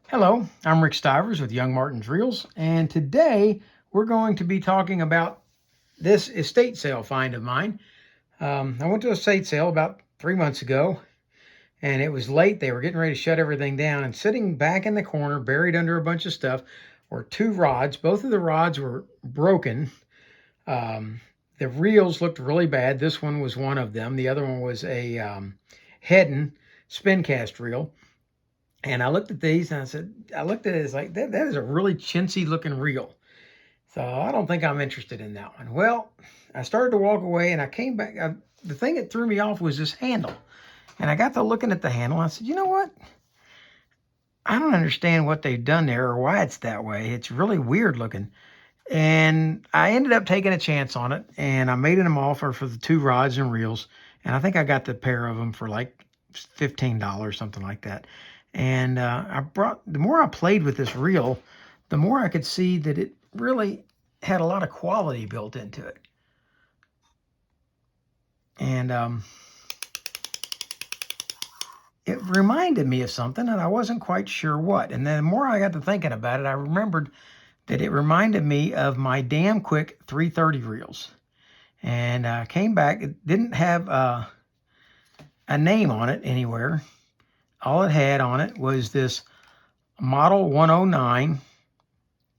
Hello, I'm Rick Stivers with YoungMartin'sReels, and today we're going to be talking about this estate sale find of mine. I went to a estate sale about 3 months ago, and it was late. They were getting ready to shut everything down, and sitting back in the corner, buried under a bunch of stuff, were two rods. Both of the rods were broken. The reels looked really bad. This one was one of them. The other one was a Hedden spin cast reel. And I looked at these and I looked at it as like, that is a really chintzy looking reel. So I don't think I'm interested in that one. Well, I started to walk away and I came back. The thing that threw me off was this handle. And I got to looking at the handle. And I said, you know what? I don't understand what they've done there or why it's that way. It's really weird looking. And I ended up taking a chance on it. And I made an offer for the two rods and reels. And I think I got the pair of them for like $15, something like that. And the more I played with this reel, the more I could see that it really had a lot of quality built into it. And it reminded me of something, and I wasn't quite sure what. And then the more I got to thinking about it, I remembered that it reminded me of my D.A.M Quick 330 reels. And I came back. It didn't have a name on it anywhere. All it had on it was this model 109.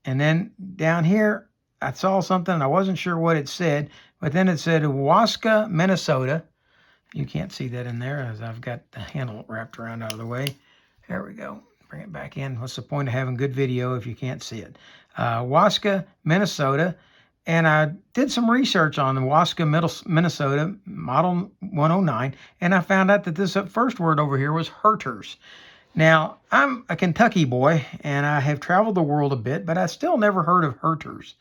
And then down here, I saw something. I wasn't sure what it said, but then it said Waska, Minnesota. You can't see that in there as I've got the handle wrapped around out of the way. There we go. Bring it back in. What's the point of having good video if you can't see it? Waska, Minnesota. And I did some research on the Waska, Minnesota model 109, and I found out that this first word over here was Herters. Now, I'm a Kentucky boy, and I have traveled the world a bit, but I still never heard of Herters.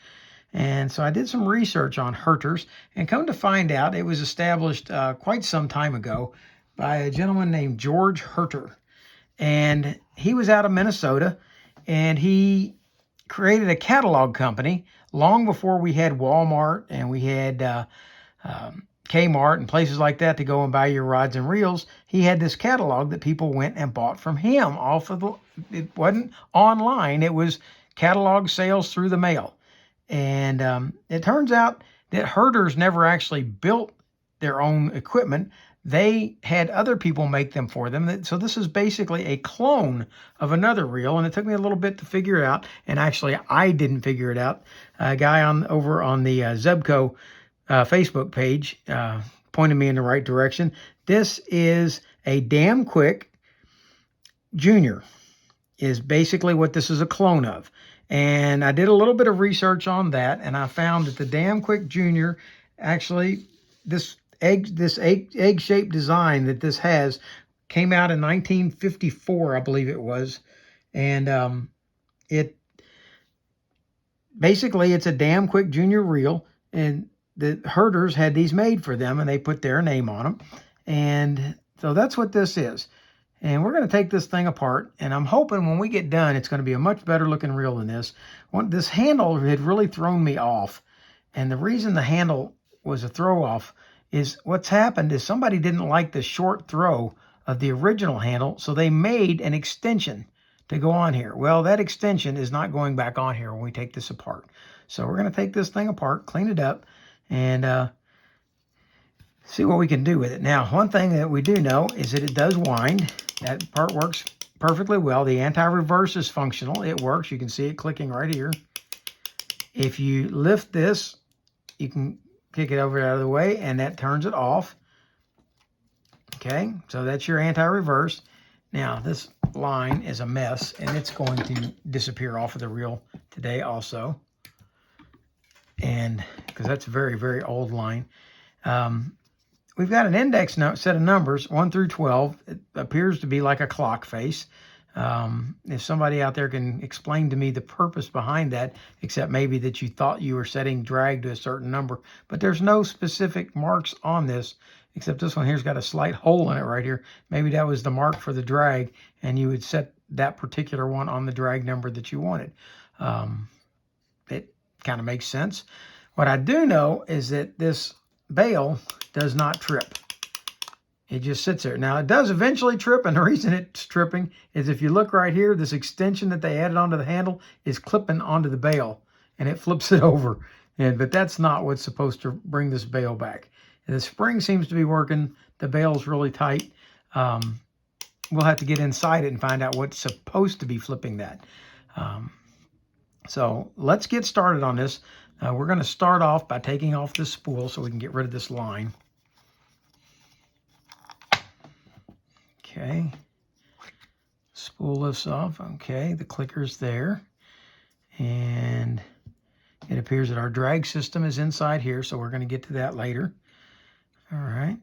And so I did some research on Herters, and come to find out, it was established quite some time ago by a gentleman named George Herter. And he was out of Minnesota, and he created a catalog company long before we had Walmart and we had Kmart and places like that to go and buy your rods and reels. He had this catalog that people went and bought from him off of it wasn't online, it was catalog sales through the mail. And it turns out that Herters never actually built their own equipment. They had other people make them for them. So this is basically a clone of another reel, and it took me a little bit to figure it out. And actually, I didn't figure it out. A guy over on the Zebco Facebook page pointed me in the right direction. This is a D.A.M Quick Junior, is basically what this is a clone of. And I did a little bit of research on that, and I found that the D.A.M Quick Junior, actually, this egg-shaped design that this has came out in 1954, I believe it was. And it basically, it's a D.A.M Quick Junior reel, and the Herters had these made for them, and they put their name on them. And so that's what this is. And we're going to take this thing apart, and I'm hoping when we get done, it's going to be a much better looking reel than this. This handle had really thrown me off, and the reason the handle was a throw off is what's happened is somebody didn't like the short throw of the original handle, so they made an extension to go on here. Well, that extension is not going back on here when we take this apart. So we're going to take this thing apart, clean it up, and see what we can do with it. Now, one thing that we do know is that it does wind. That part works perfectly well. The anti-reverse is functional. It works. You can see it clicking right here. If you lift this, you can kick it over out of the way, and that turns it off. Okay, so that's your anti-reverse. Now, this line is a mess, and it's going to disappear off of the reel today also. And because that's a very, very old line. We've got an index set of numbers, 1 through 12. It appears to be like a clock face. If somebody out there can explain to me the purpose behind that, except maybe that you thought you were setting drag to a certain number, but there's no specific marks on this, except this one here's got a slight hole in it right here. Maybe that was the mark for the drag, and you would set that particular one on the drag number that you wanted. It kind of makes sense. What I do know is that this bail does not trip. it just sits there. Now, it does eventually trip, and the reason it's tripping is if you look right here, this extension that they added onto the handle is clipping onto the bail, and it flips it over. But that's not what's supposed to bring this bail back. And the spring seems to be working. The bail's really tight. We'll have to get inside it and find out what's supposed to be flipping that. So let's get started on this. We're going to start off by taking off this spool so we can get rid of this line. Okay. Spool this off. Okay, the clicker's there. And it appears that our drag system is inside here, so we're going to get to that later. All right.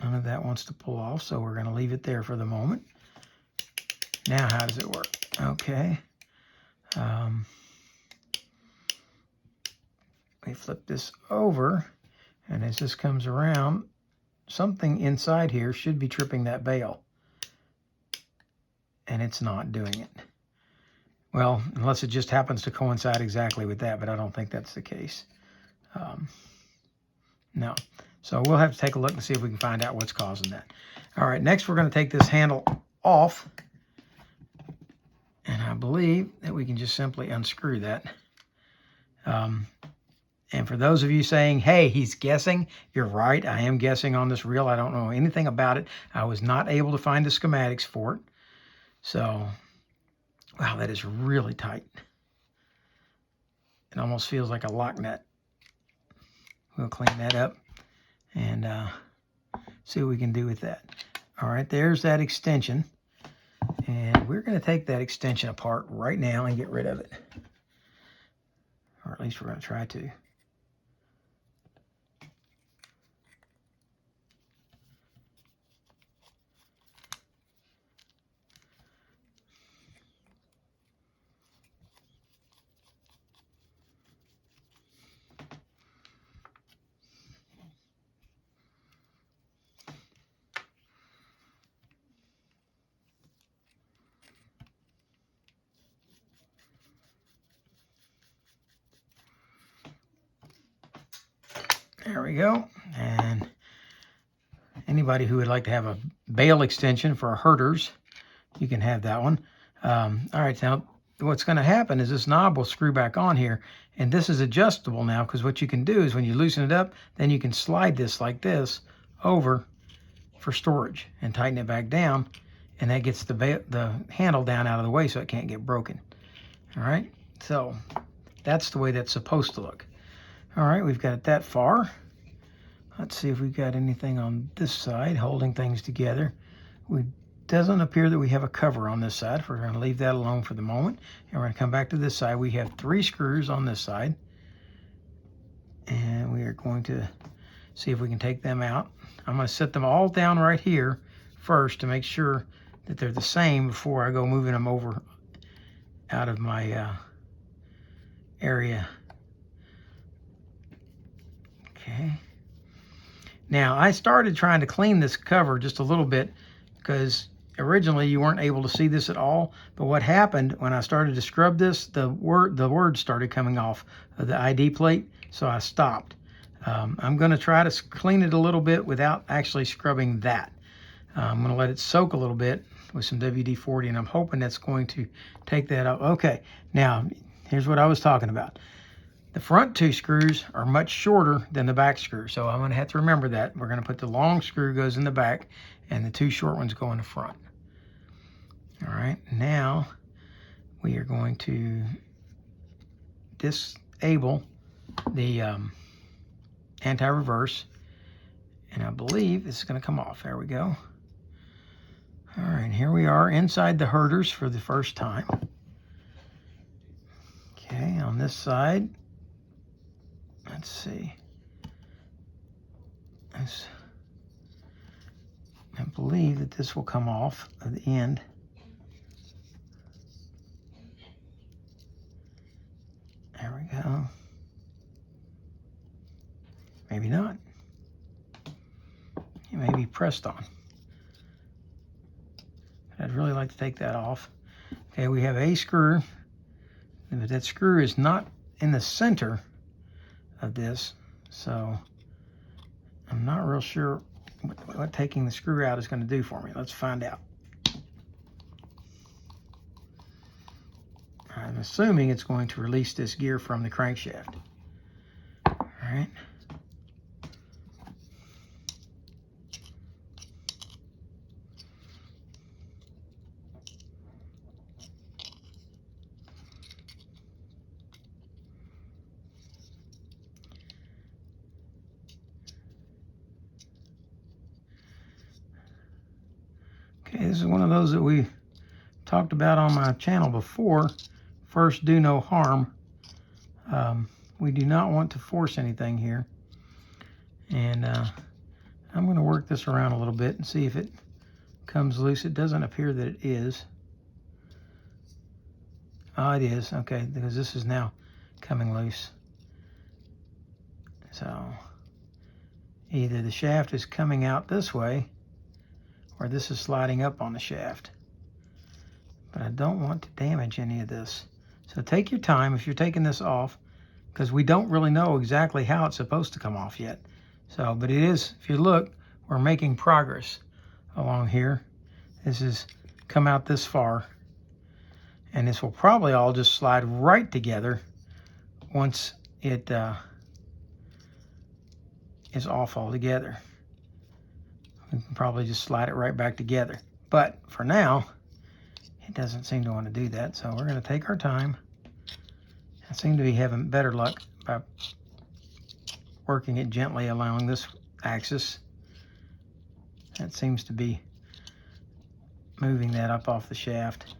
None of that wants to pull off, so we're going to leave it there for the moment. Now, how does it work? Okay. We flip this over, and as this comes around, something inside here should be tripping that bail. And it's not doing it. Well, unless it just happens to coincide exactly with that, but I don't think that's the case. No. So we'll have to take a look and see if we can find out what's causing that. All right, next we're going to take this handle off. And I believe that we can just simply unscrew that. And for those of you saying, hey, he's guessing, you're right. I am guessing on this reel. I don't know anything about it. I was not able to find the schematics for it. So, wow, that is really tight. It almost feels like a lock nut. We'll clean that up and see what we can do with that. All right, there's that extension. And we're going to take that extension apart right now and get rid of it. Or at least we're going to try to. There we go. And anybody who would like to have a bail extension for Herters, you can have that one. All right, now what's going to happen is this knob will screw back on here, and this is adjustable now because what you can do is when you loosen it up, then you can slide this like this over for storage and tighten it back down, and that gets the handle down out of the way so it can't get broken. All right, so that's the way that's supposed to look. All right, we've got it that far. Let's see if we've got anything on this side holding things together. It doesn't appear that we have a cover on this side. We're going to leave that alone for the moment. And we're going to come back to this side. We have 3 screws on this side. And we are going to see if we can take them out. I'm going to set them all down right here first to make sure that they're the same before I go moving them over out of my area. Okay. Now, I started trying to clean this cover just a little bit because originally you weren't able to see this at all. But what happened when I started to scrub this, the words started coming off of the ID plate, so I stopped. I'm going to try to clean it a little bit without actually scrubbing that. I'm going to let it soak a little bit with some WD-40, and I'm hoping that's going to take that out. Okay, now, here's what I was talking about. The front 2 screws are much shorter than the back screw, so I'm going to have to remember that. We're going to put the long screw goes in the back, and the 2 short ones go in the front. All right, now we are going to disable the anti-reverse, and I believe this is going to come off. There we go. All right, here we are inside the Herters for the first time. Okay, on this side, let's see. I believe that this will come off at the end. There we go. Maybe not. It may be pressed on. I'd really like to take that off. Okay, we have a screw, but that screw is not in the center of this, so I'm not real sure what taking the screw out is going to do for me. Let's find out. I'm assuming it's going to release this gear from the crankshaft. All right. Okay, this is one of those that we talked about on my channel before. First, do no harm. We do not want to force anything here. And I'm going to work this around a little bit and see if it comes loose. It doesn't appear that it is. Oh, it is. Okay, because this is now coming loose. So either the shaft is coming out this way or this is sliding up on the shaft. But I don't want to damage any of this. So take your time if you're taking this off, because we don't really know exactly how it's supposed to come off yet. So, but it is, if you look, we're making progress along here. This has come out this far. And this will probably all just slide right together once it is off altogether. We can probably just slide it right back together. But for now, it doesn't seem to want to do that, so we're going to take our time. I seem to be having better luck by working it gently along this axis. That seems to be moving that up off the shaft.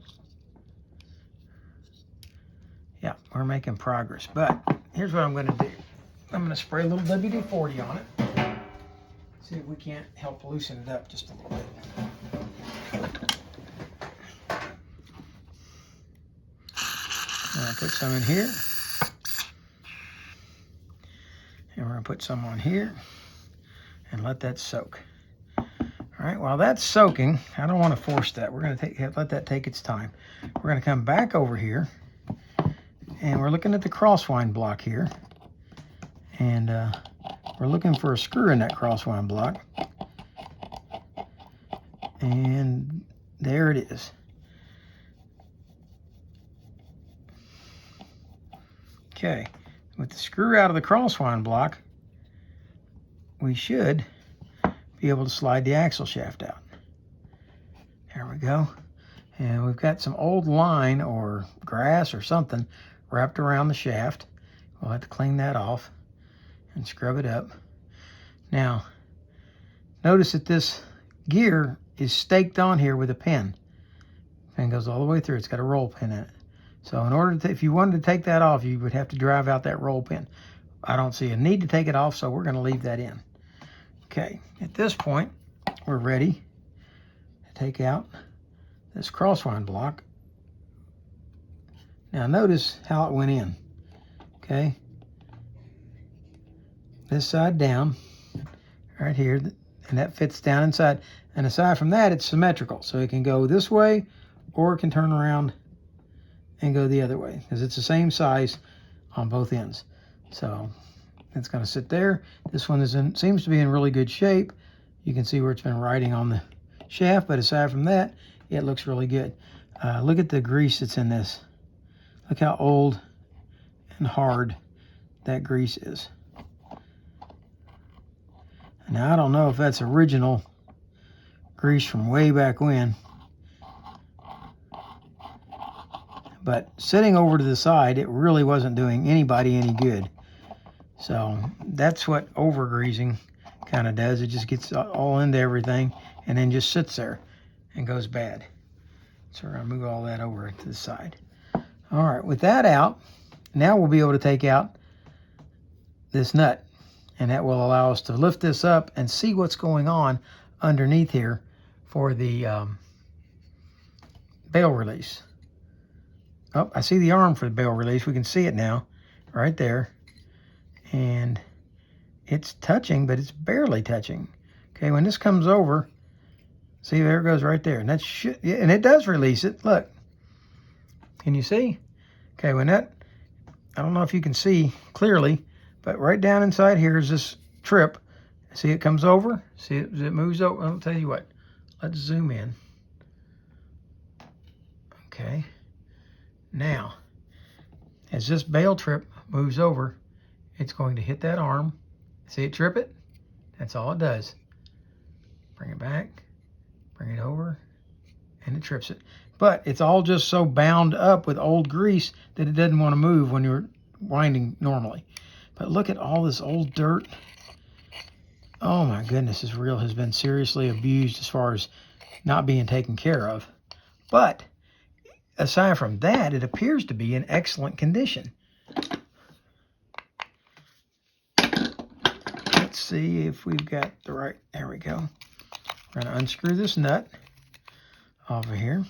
Yeah, we're making progress, but here's what I'm going to do. I'm going to spray a little WD-40 on it. See if we can't help loosen it up just a little bit. I'm going to put some in here. And we're going to put some on here and let that soak. All right, while that's soaking, I don't want to force that. We're going to let that take its time. We're going to come back over here, and we're looking at the crosswind block here. And we're looking for a screw in that crosswind block. And there it is. Okay, with the screw out of the crosswind block, we should be able to slide the axle shaft out. There we go. And we've got some old line or grass or something wrapped around the shaft. We'll have to clean that off and scrub it up. Now, notice that this gear is staked on here with a pin. Pin goes all the way through. It's got a roll pin in it. So in order to, if you wanted to take that off, you would have to drive out that roll pin. I don't see a need to take it off, so we're going to leave that in. Okay, at this point, we're ready to take out this crosswind block. Now notice how it went in. Okay, this side down, right here, and that fits down inside. And aside from that, it's symmetrical, so it can go this way, or it can turn around and go the other way, because it's the same size on both ends. So it's going to sit there. This one seems to be in really good shape. You can see where it's been riding on the shaft, but aside from that, it looks really good. Look at the grease that's in this. Look how old and hard that grease is. Now, I don't know if that's original grease from way back when, but sitting over to the side, it really wasn't doing anybody any good. So that's what over-greasing kind of does. It just gets all into everything and then just sits there and goes bad. So we're going to move all that over to the side. All right, with that out, now we'll be able to take out this nut, and that will allow us to lift this up and see what's going on underneath here for the bail release. Oh, I see the arm for the bail release. We can see it now right there. And it's touching, but it's barely touching. Okay, when this comes over, see, there it goes right there. And that and it does release it. Look. Can you see? Okay, when that, I don't know if you can see clearly, but right down inside here is this trip. See, it comes over. See, it moves over. I'll tell you what. Let's zoom in. Okay. Now, as this bail trip moves over, it's going to hit that arm. See it trip it? That's all it does. Bring it back, bring it over, and it trips it. But it's all just so bound up with old grease that it doesn't want to move when you're winding normally. But look at all this old dirt. Oh my goodness, this reel has been seriously abused as far as not being taken care of. But aside from that, it appears to be in excellent condition. Let's see if we've got the right, there we go. We're going to unscrew this nut off of here,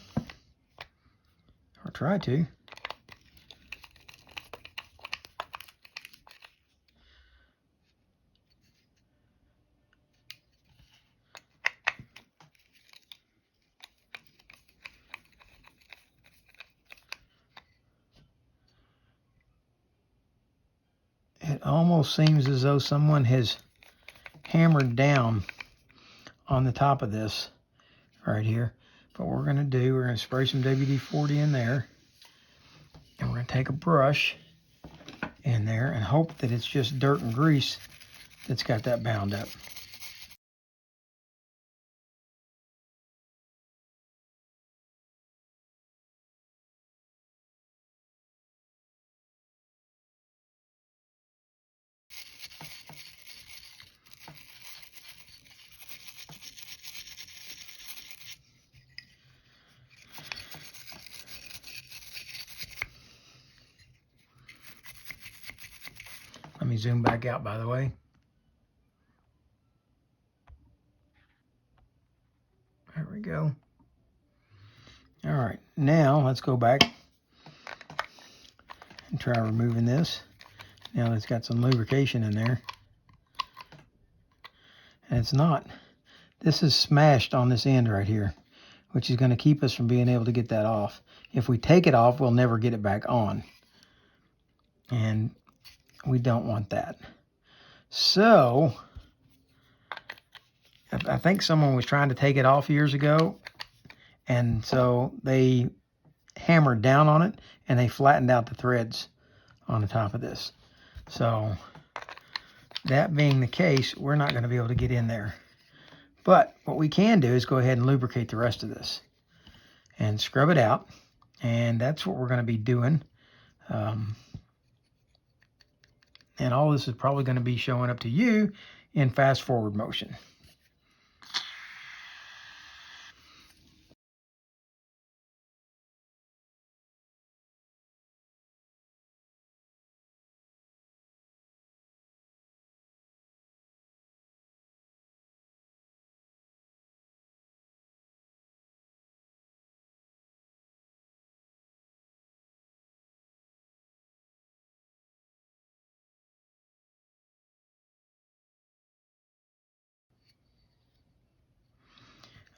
or try to. It almost seems as though someone has hammered down on the top of this right here. But what we're going to do, we're going to spray some WD-40 in there. And we're going to take a brush in there and hope that it's just dirt and grease that's got that bound up. Let me zoom back out, by the way. There we go. All right, now let's go back and try removing this. Now it's got some lubrication in there. And it's not. This is smashed on this end right here, which is going to keep us from being able to get that off. If we take it off, we'll never get it back on. And we don't want that. So, I think someone was trying to take it off years ago, and so they hammered down on it, and they flattened out the threads on the top of this. So, that being the case, we're not going to be able to get in there. But what we can do is go ahead and lubricate the rest of this and scrub it out, and that's what we're going to be doing. And all this is probably going to be showing up to you in fast forward motion.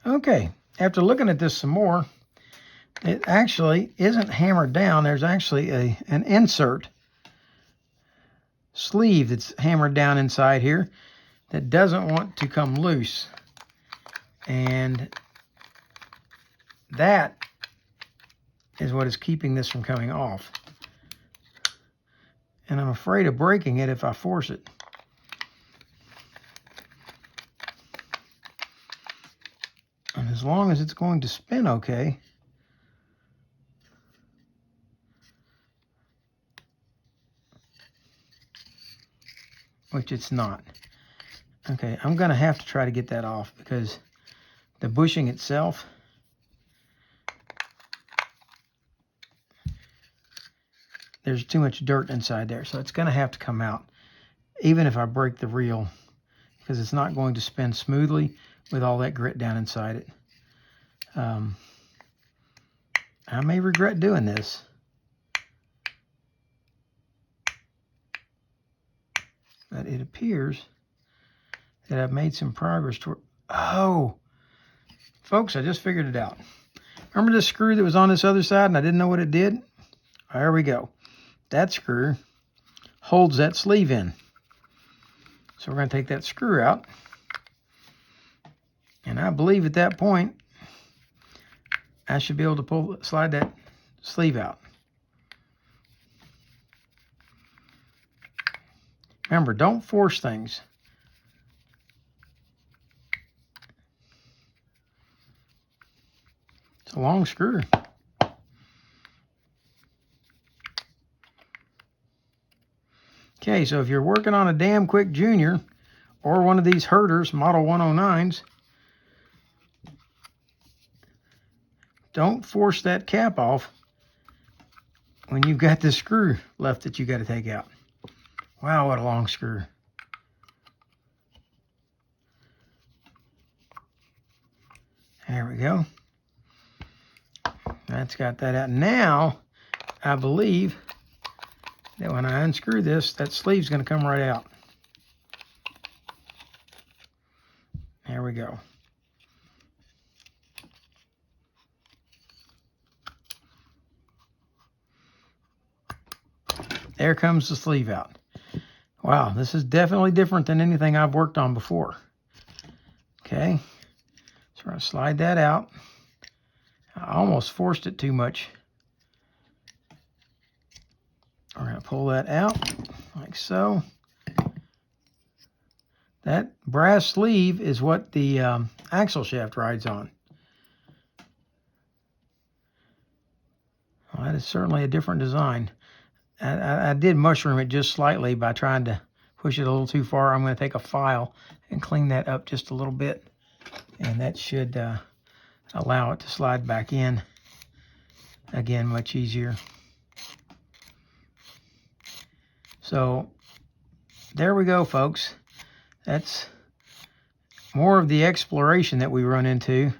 Okay, after looking at this some more, it actually isn't hammered down. There's actually an insert sleeve that's hammered down inside here that doesn't want to come loose. And that is what is keeping this from coming off. And I'm afraid of breaking it if I force it. And as long as it's going to spin okay, which it's not. Okay, I'm going to have to try to get that off because the bushing itself there's too much dirt inside there, so it's going to have to come out even if I break the reel, because it's not going to spin smoothly with all that grit down inside it. I may regret doing this. But it appears that I've made some progress toward... Oh! Folks, I just figured it out. Remember this screw that was on this other side and I didn't know what it did? There we go. That screw holds that sleeve in. So we're going to take that screw out. I believe at that point, I should be able to slide that sleeve out. Remember, don't force things. It's a long screw. Okay, so if you're working on a D.A.M Quick Junior or one of these Herters, Model 109s, don't force that cap off when you've got this screw left that you got to take out. Wow, what a long screw. There we go. That's got that out. Now, I believe that when I unscrew this, that sleeve's going to come right out. There we go. There comes the sleeve out. Wow, this is definitely different than anything I've worked on before. Okay, so we're going to slide that out. I almost forced it too much. We're going to pull that out like so. That brass sleeve is what the axle shaft rides on. Well, that is certainly a different design. I did mushroom it just slightly by trying to push it a little too far. I'm going to take a file and clean that up just a little bit. And that should allow it to slide back in. Again, much easier. So there we go, folks. That's more of the exploration that we run into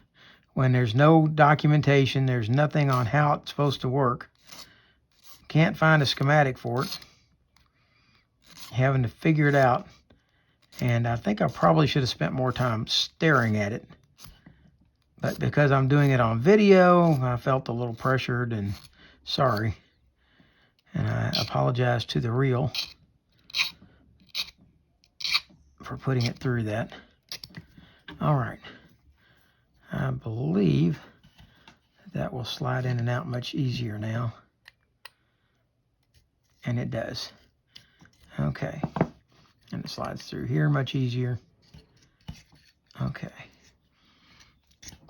when there's no documentation, there's nothing on how it's supposed to work. Can't find a schematic for it. Having to figure it out. And I think I probably should have spent more time staring at it. But because I'm doing it on video, I felt a little pressured and sorry. And I apologize to the reel for putting it through that. All right. I believe that will slide in and out much easier now. And it does. Okay. And it slides through here much easier. Okay.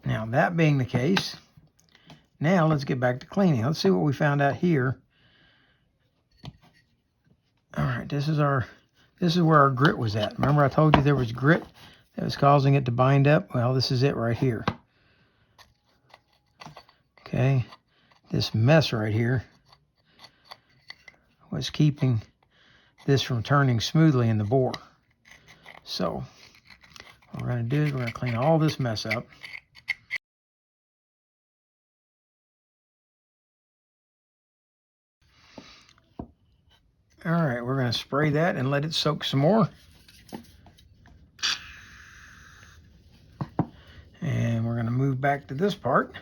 Now, that being the case, now let's get back to cleaning. Let's see what we found out here. All right, this is where our grit was at. Remember I told you there was grit that was causing it to bind up? Well, this is it right here. Okay, this mess right here was keeping this from turning smoothly in the bore. So what we're going to do is we're going to clean all this mess up. All right, we're going to spray that and let it soak some more. And we're going to move back to this part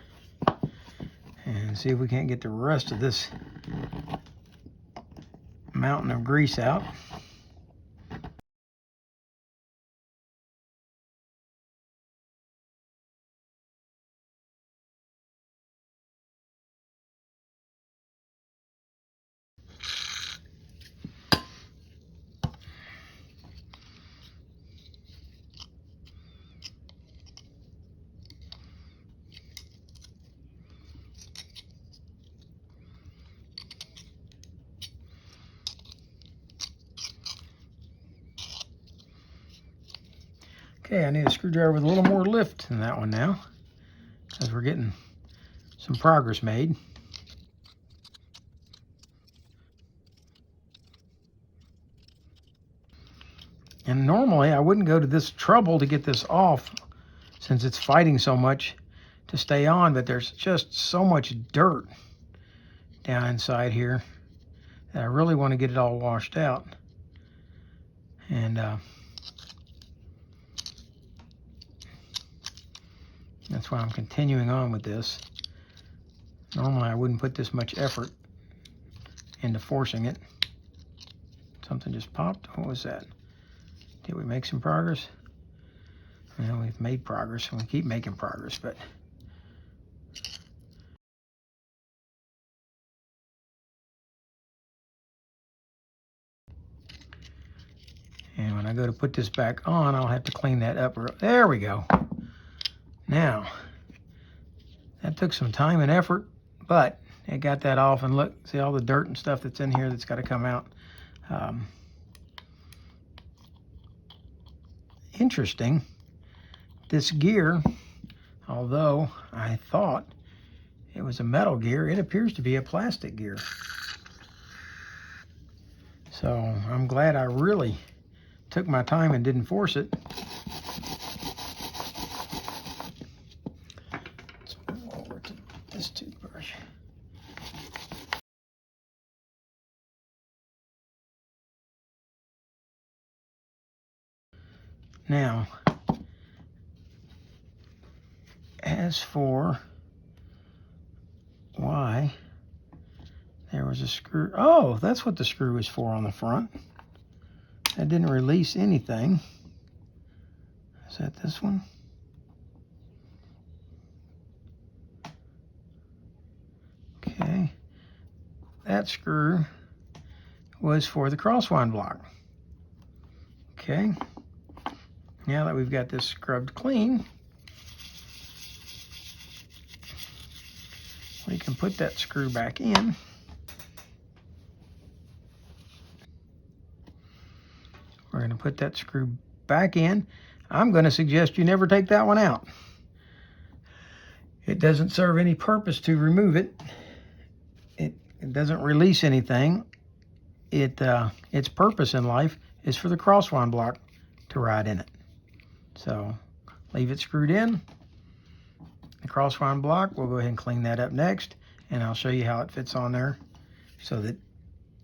and see if we can't get the rest of this mountain of grease out. Okay, I need a screwdriver with a little more lift than that one now, because we're getting some progress made. And normally I wouldn't go to this trouble to get this off since it's fighting so much to stay on, but there's just so much dirt down inside here that I really want to get it all washed out. And that's why I'm continuing on with this. Normally I wouldn't put this much effort into forcing it. Something just popped. What was that? Did we make some progress? Well, we've made progress, and we keep making progress, but and when I go to put this back on, I'll have to clean that up. There we go. Now, that took some time and effort, but it got that off, and look, see all the dirt and stuff that's in here that's got to come out. Interesting, this gear, although I thought it was a metal gear, it appears to be a plastic gear. So I'm glad I really took my time and didn't force it. Let's move over to this toothbrush. Now, as for why there was a screw, oh, that's what the screw is for on the front. That didn't release anything. Is that this one? Okay. That screw was for the crosswind block. Okay. Now that we've got this scrubbed clean, we can put that screw back in. We're going to put that screw back in. I'm going to suggest you never take that one out. It doesn't serve any purpose to remove it. It doesn't release anything. Its purpose in life is for the crosswind block to ride in it. So leave it screwed in. The crosswind block, we'll go ahead and clean that up next, and I'll show you how it fits on there so that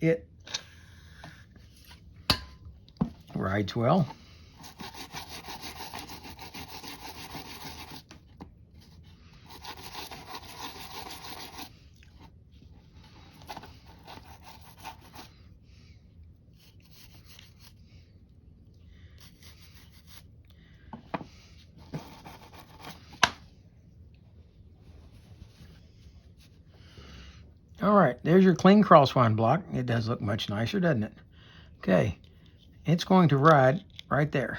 it rides well. All right, there's your clean crosswind block. It does look much nicer, doesn't it? Okay, it's going to ride right there.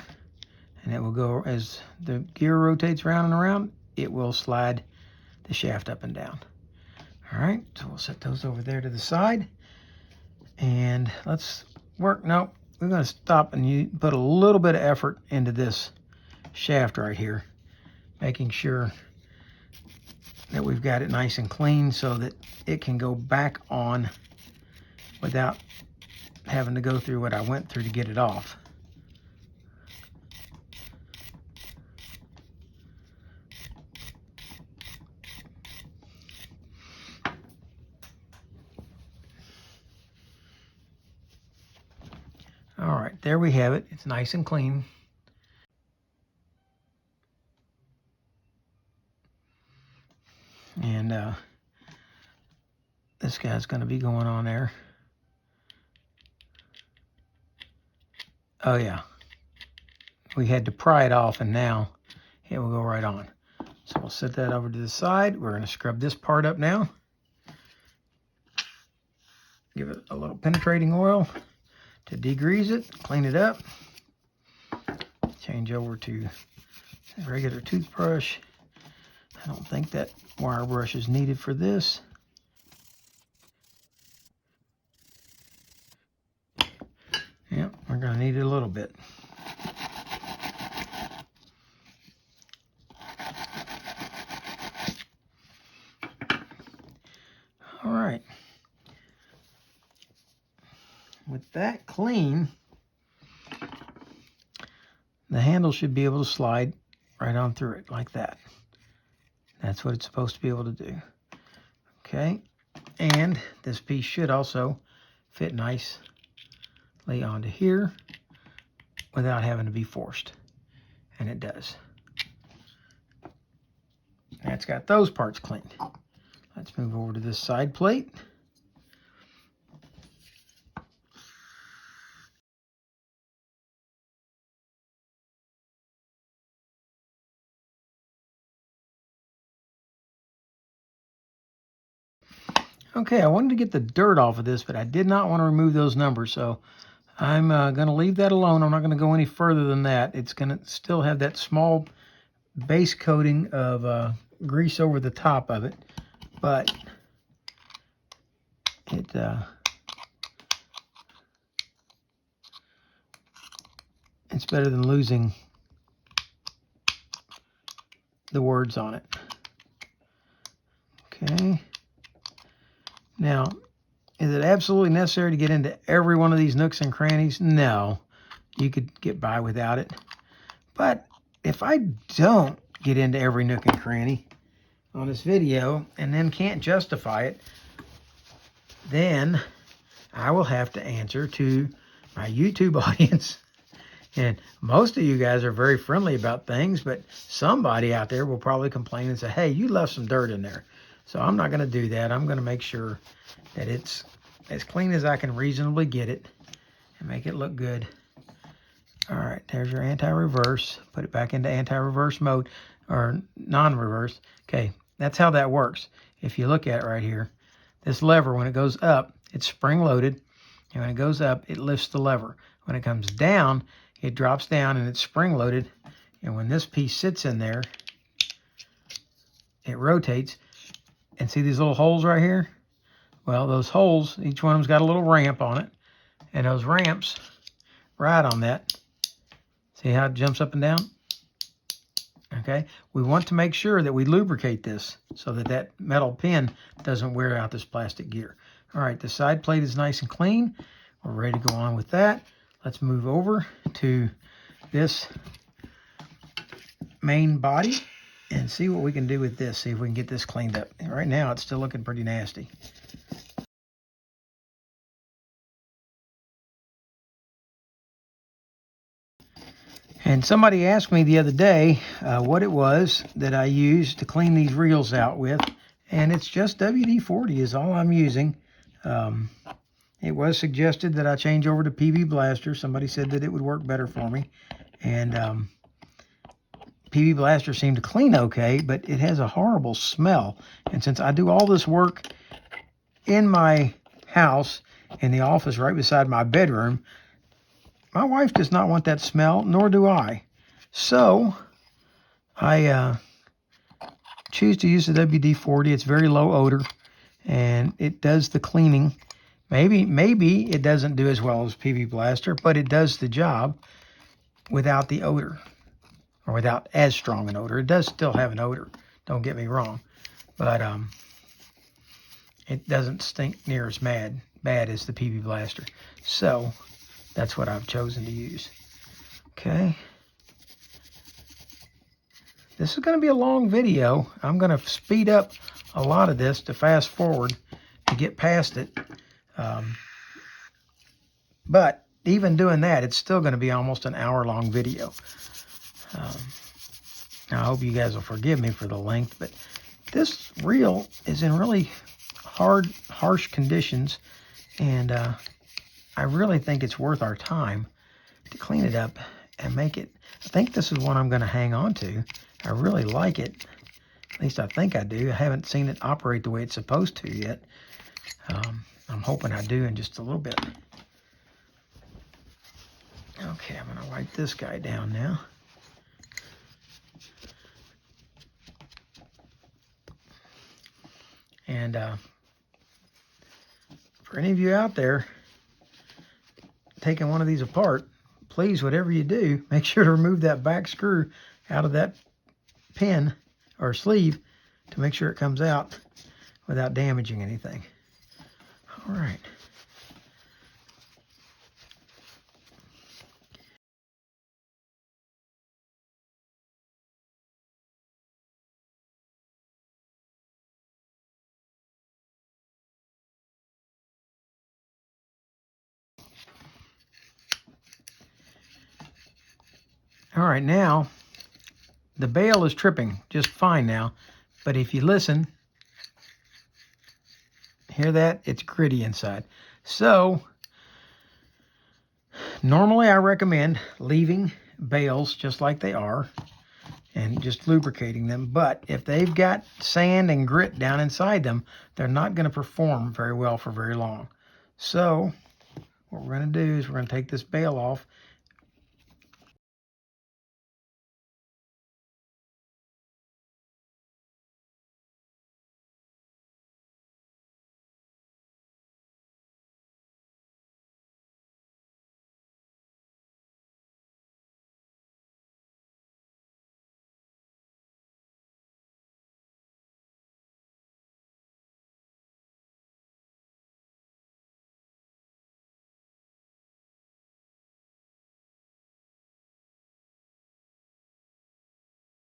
And it will go, as the gear rotates round and around, it will slide the shaft up and down. All right, so we'll set those over there to the side. And let's work, no, we're gonna stop and you put a little bit of effort into this shaft right here, making sure that we've got it nice and clean so that it can go back on without having to go through what I went through to get it off. All right, there we have it. It's nice and clean. And this guy's going to be going on there. Oh yeah, we had to pry it off, and now it will go right on. So we'll set that over to the side. We're going to scrub this part up now. Give it a little penetrating oil to degrease it, clean it up. Change over to a regular toothbrush. I don't think that wire brush is needed for this. Yep, we're going to need it a little bit. All right. With that clean, the handle should be able to slide right on through it like that. That's what it's supposed to be able to do. Okay, and this piece should also fit nicely onto here without having to be forced, and it does. That's got those parts cleaned. Let's move over to this side plate. Okay, I wanted to get the dirt off of this, but I did not want to remove those numbers, so I'm going to leave that alone. I'm not going to go any further than that. It's going to still have that small base coating of grease over the top of it, but it's better than losing the words on it. Okay. Now, is it absolutely necessary to get into every one of these nooks and crannies? No. You could get by without it. But if I don't get into every nook and cranny on this video and then can't justify it, then I will have to answer to my YouTube audience. And most of you guys are very friendly about things, but somebody out there will probably complain and say, hey, you left some dirt in there. So I'm not going to do that. I'm going to make sure that it's as clean as I can reasonably get it and make it look good. All right, there's your anti-reverse. Put it back into anti-reverse mode, or non-reverse. Okay, that's how that works. If you look at it right here, this lever, when it goes up, it's spring-loaded. And when it goes up, it lifts the lever. When it comes down, it drops down and it's spring-loaded. And when this piece sits in there, it rotates. And see these little holes right here? Well, those holes, each one of them's got a little ramp on it. And those ramps ride on that. See how it jumps up and down? Okay, we want to make sure that we lubricate this so that that metal pin doesn't wear out this plastic gear. All right, the side plate is nice and clean. We're ready to go on with that. Let's move over to this main body and see what we can do with this. See if we can get this cleaned up. Right now, it's still looking pretty nasty. And somebody asked me the other day what it was that I used to clean these reels out with, and it's just WD-40 is all I'm using. It was suggested that I change over to PB Blaster. Somebody said that it would work better for me, and PB Blaster seemed to clean okay, but it has a horrible smell. And since I do all this work in my house, in the office right beside my bedroom, my wife does not want that smell, nor do I. So I choose to use the WD-40. It's very low odor, and it does the cleaning. Maybe it doesn't do as well as PB Blaster, but it does the job without the odor, or without as strong an odor. It does still have an odor, don't get me wrong, but it doesn't stink near as bad as the PB Blaster. So that's what I've chosen to use. Okay. This is going to be a long video. I'm going to speed up a lot of this to fast forward to get past it. But even doing that, it's still going to be almost an hour-long video. I hope you guys will forgive me for the length, but this reel is in really harsh conditions, and I really think it's worth our time to clean it up and make it. I think this is one I'm going to hang on to. I really like it. At least I think I do. I haven't seen it operate the way it's supposed to yet. I'm hoping I do in just a little bit. Okay, I'm going to wipe this guy down now. And for any of you out there taking one of these apart, please, whatever you do, make sure to remove that back screw out of that pin or sleeve to make sure it comes out without damaging anything. All right. All right, now the bail is tripping just fine now, but if you listen, hear that? It's gritty inside. So normally I recommend leaving bails just like they are and just lubricating them. But if they've got sand and grit down inside them, they're not going to perform very well for very long. So what we're going to do is we're going to take this bail off